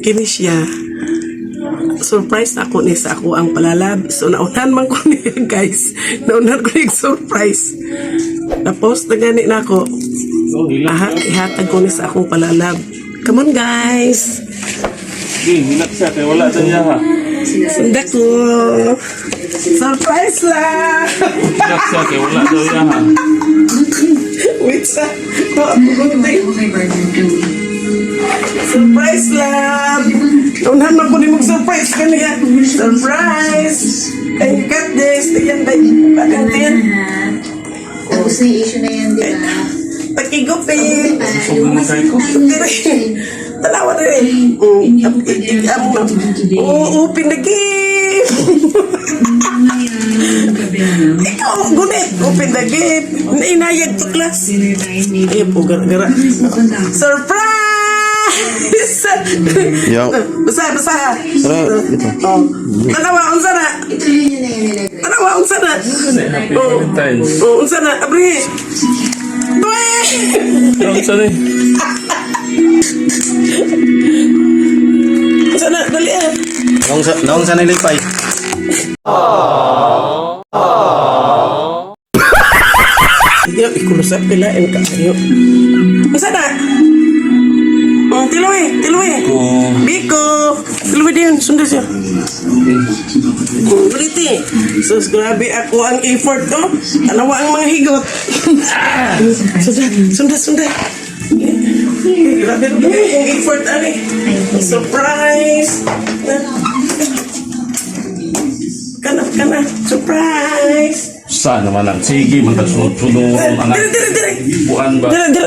kini siya. Surprise ako ni sa ako ang palalab. So naunan man ko niya guys. Naunan ko niya surprise. Tapos nagani na ako. Ihatag ko ni sa akong palalab. Come on guys. Hilak siya kaya wala sa niya ha. Sunda ko. Surprise lang. Hilak siya kaya wala sa niya ha. Wait sa. Surprise lang. Naunahan man ko ni mag-surprise ka niya. Surprise. And you got this. Tiyan ba? Tiyan. Tapos na yung issue na yan, di ba? Pagigupin. Sobrang na kayo ko. Talawa na rin. Open the game. Ikaw, gunit. Open the game. Inayag to class. Ay po, gara-gara. Surprise! Yo. Basa. Tara, ito. Tanawa, unsa na? Ituloy niyo na yan nilagay. Tanawa, unsa na? Happy Valentine's. Unsa na? Abri. Tuwe! Ang saan eh? Unsa na? Dali ah. Naong sa nilipay. Hindi, ikulusap pilain ka kayo. Unsa na? Tiluwi. Biko. Tiluwi din, sunda siya. Buliti. So, grabe ako ang effort to. Tanawa ang mga higot. Sunda. Grabe ang effort, ani. Surprise. Kana. Surprise. Saan naman ang sige, magkasunod-sunod ang Dire. buwan ba? Dire.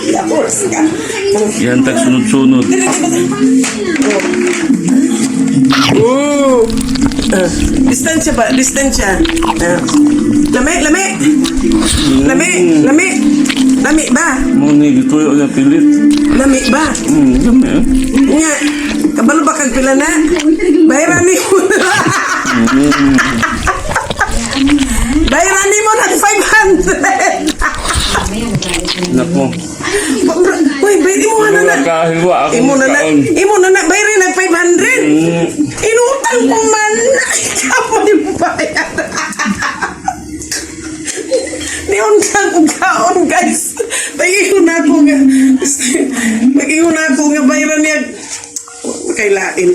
Yapos ka. Yan, tagsunod-sunod. Distansya ba? Lami ba? Muni, dito yung pilit. Lami ba? Dami eh. Nga, kabalo ba kag pila na? Bayaran ni mo na. Bayaran ni mo ng 500. Nako. Uy, bayari mo na na. Kahilwa ako Imo na na. kaon. Imo na na. Bayari ng 500. Inutang ko man na. Ikaw may bayar. Niuntang ko kaon, guys. Pag-iyon ako nga bayaran niya. Kailain.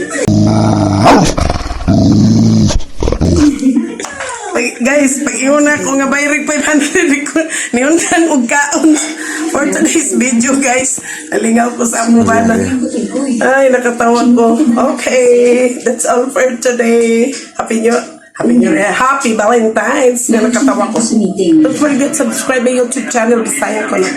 Guys, pag-iyon ako nga bayaran 500. Niuntang ko kaon. For today's video, guys. Nalingaw ko sa mubana. Ay, nakatawa ko. Okay, that's all for today. Happy Valentine's. Na nakatawa ko. Don't forget to subscribe my YouTube channel. Bisaya ko na.